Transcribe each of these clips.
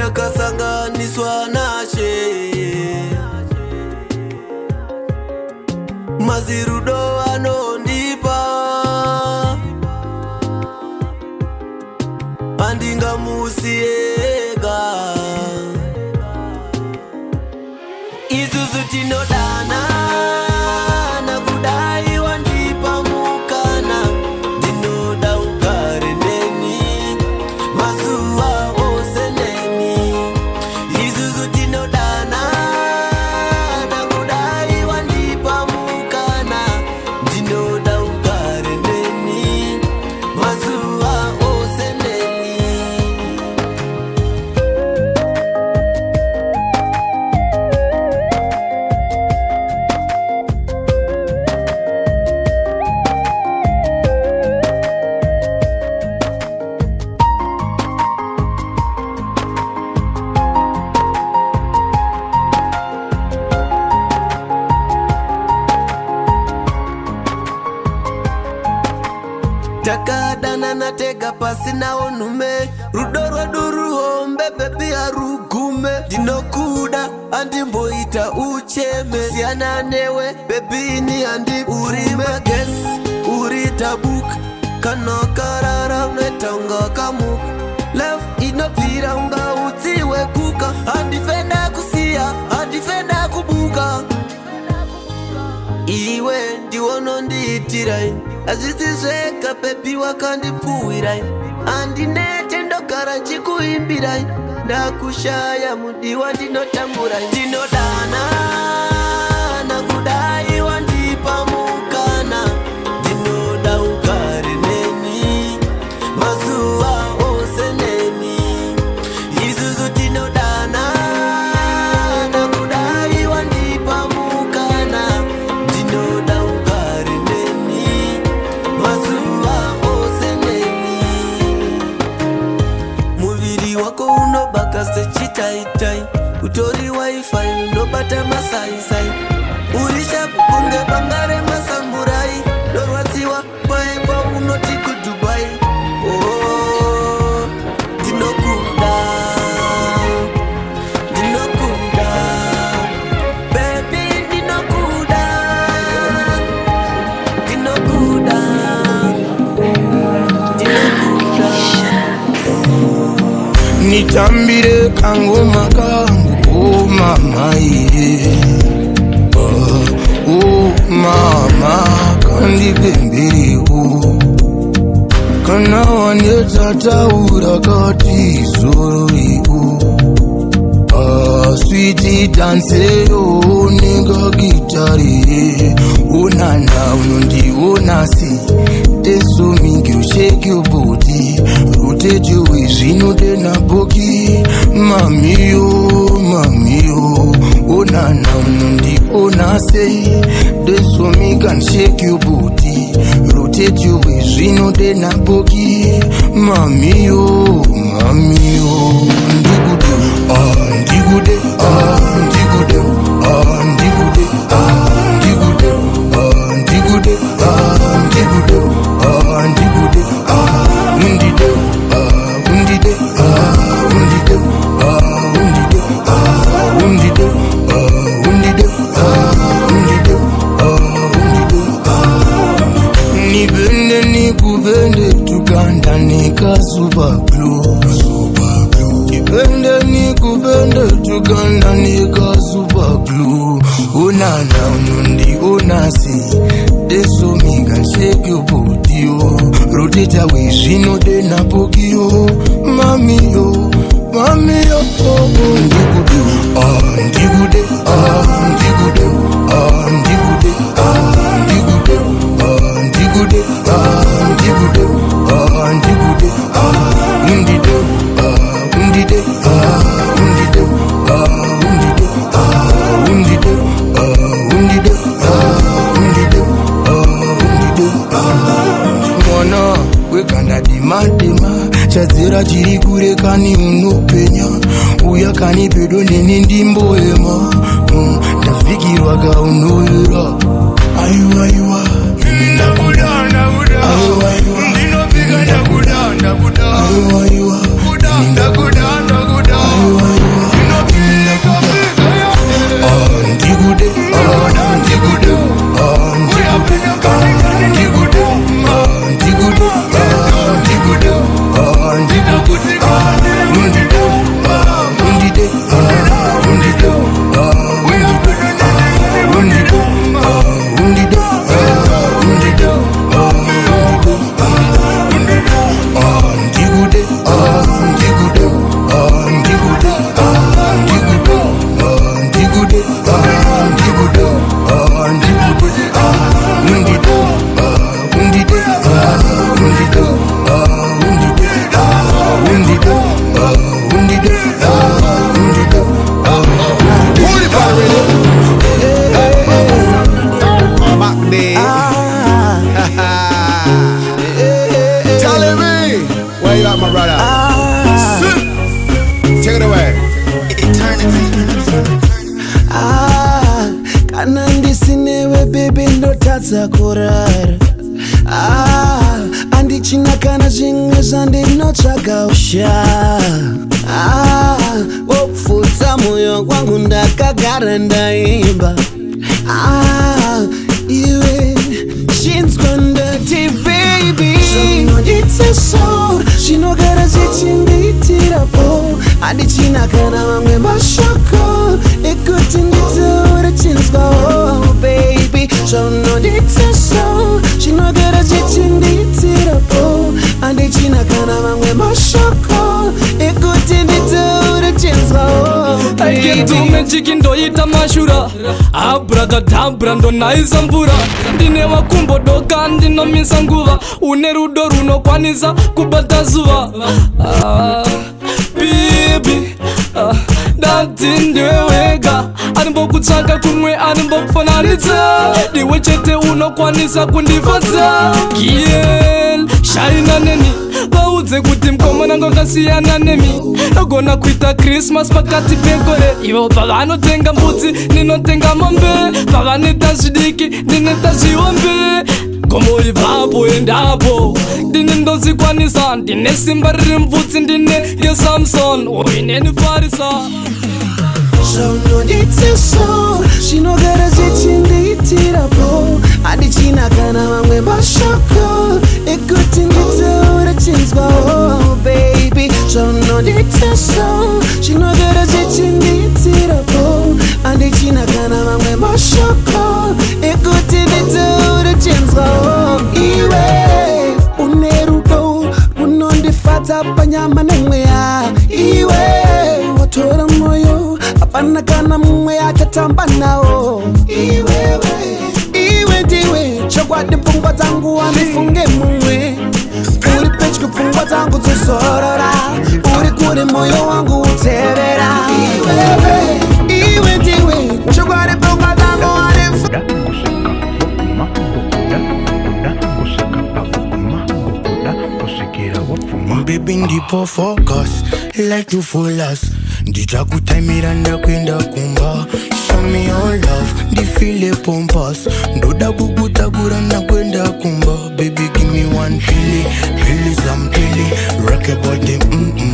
takasanganiswa nashe mazirudo anondipa andingamusiyega isusu tinodana nakudai wandipa mukana ndinoda ugare neni mazuva ose neni isusu tinodana nakudai wandipa mukana ndinoda ugare neni mazuva ose neni takadana natega pasi naonume rudo rwedu ruhombe bebi arugume ndinokuda andimboita ucheme siyana newe bebini andi uri magesi uri tabuka kanokarara unetonga kamuka love inopira unga utsiwe kuka andifenda kusiya andifenda kubuka iwe ndiwono ndiitirai azvisizveka pepi wakandipuwirai andinete ndogara nchikuimbirai ndakushaya mudiwa ndinotamburai ndinodana nakudai wandipa mukana ndinoda ugare neni mazuva ose neni isusu tinodana nakudai wandipa mukana ndinoda ugare neni mazuva ose neni muviri wako unobaka sechitaitai utori wifi unobata masaisai urishapu kunge bangare masamburai norwadziwa paimba unoti kudubai oh, ndinokuda ndinokuda baby ndinokuda ndinokuda ndinokuda nitambire kangoma kangu oh mama iye oh mama kandipemberewo kana wanetataura kati zororiwo switi danseyo negagitare onana unondionasi tesomingi usheki uboti rutejewe zvinodena boki mamiyo mamiyo onana unondionase tesominga nsheki uboti rutejewe zvinodena boki mamiyo mamiyo ndikude ndikude ndikude ndikude ndikude ndikude ndikude ndikude undide undide undide undide undide undide undide nibende nikubende tukanda nikasupa blue nibende nikubende tukanda nikasupa blue unana unundi unasi desominga nsheki ubutiyo roteta wezvino napokio mamiyo mamiyo ndikude ndikude ndikude ndikude ndikude ndikude ndikude ndikude undide undide undide undide undide undide undide undide mwana wekanda dimadema chadzira chiri kure kani unopenya uya kani pedo neni ndimboema ndafikirwa kaunoyera aiwa aiwa ndakuda ndakuda ndinopika ndakuda ndakuda aiwa aiwa ndakuda ndakuda ndinokwanisa kurara. Andichina kana zvimwe zvandinotsvaga usha. Wopfudza mwoyo wangu ndakagara ndaimba. Iwe chinzwa ndati baby, zvinonditseso zvinogara zvichindiitirapo. Andichina kana mamwe mashoko ekuti nditaure chinzwa. Oh baby, zvinonditseso zvinogara zvichindiitirapo. Andichina kana mamwe mashoko ekuti nditaure chinzwa. Oh baby, I can do magic ndoita mashura. Abracadabra ndonaisa mvura. Ndine makumbo doka ndinomisa nguva. Une rudo runokwanisa kubata zuva. Baby, dati ndewega. Arimbokutsvaka kumwe arimbokufananidza. Ndiwe chete unokwanisa kundifadza. Kiel, shaina neni. Vaudze kuti mukomana ngakasiyana nemi. Nogona kuita Christmas pakati pegore. Ivo pavanotenga mbudzi ninotenga mombe. Pavanoita zvidiki ndinoita zviombe. Gomo ivapo endapo ndine ndozikwanisa. Ndine simba riri mvudzi ndine yeSamson. Uineni farisa. zvinonditseso zvinogara zvichindiitirapo. Andichina kana mamwe mashoko ekuti nditaure chinzwa. Oh baby, zvinonditseso zvinogara zvichindiitirapo. Andichina kana mamwe mashoko ekuti nditaure chinzwa. Oh iwe une rudo runondifadza panyama nemweya. Iwe watora mwoyo hapana kana mumwe achatamba nawo. Iwe ndiwe chokwadi pfungwa dzangu wandifunge mumwe. Uri pedyo pfungwa dzangu dzozorora. Uri kure mwoyo wangu utevera. Iwe ndiwe chokwadi pfungwa dzangu wandifunge. Baby ndipo focus like to full us. Ndichakutaimira ndakwenda kumba. Show me your love, ndifile pompas. Ndoda kukutakura nakwenda kumba. Baby give me one pili, pili some pili. Rock your body,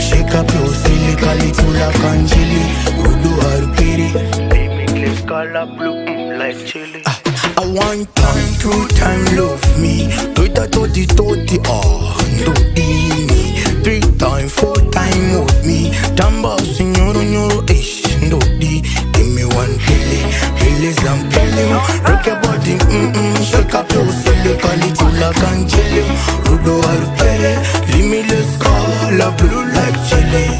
shake up your silly. Kalitula kanjili, rudu harukiri. Baby clips color blue, like chili. I want time, true time, love me. Toita toti toti, ndodi me. 3 time, 4 time with me. Tamba signoro nyoro ish ndodi. Give me one pili, pili some pili. Rock your body, shake up your silly. Kalitula kanjili, rudo harukere. Limitless color blue like chili.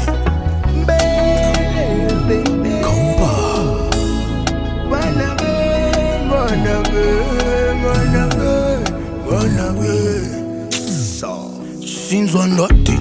Sinzwa ndoti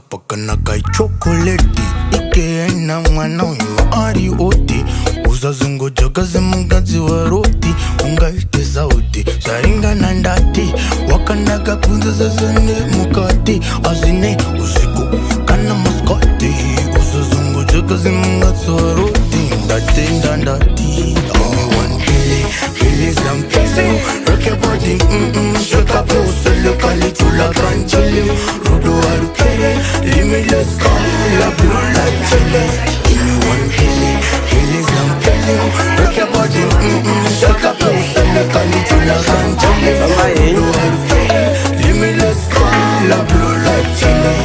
pakanaka ichokoleti. Ikeena mwana uyu ari oti. Uzazungujokaze mungadzi wa roti. Ungaite sauti saringana ndati. Wakanaka kunza zazane mukati. Azine usiku kana maskoti. Uzazungujokaze mungadzi wa roti. Ndati give me one pili, pili some pili. Rock your body, shake up your soul. Kalitula kanjili, rudo harukere. Limitless color blue like chili. Give me one pili, pili some pili. Rock your body, shake up your soul. Kalitula kanjili, rudo harukere. Limitless color blue like chili.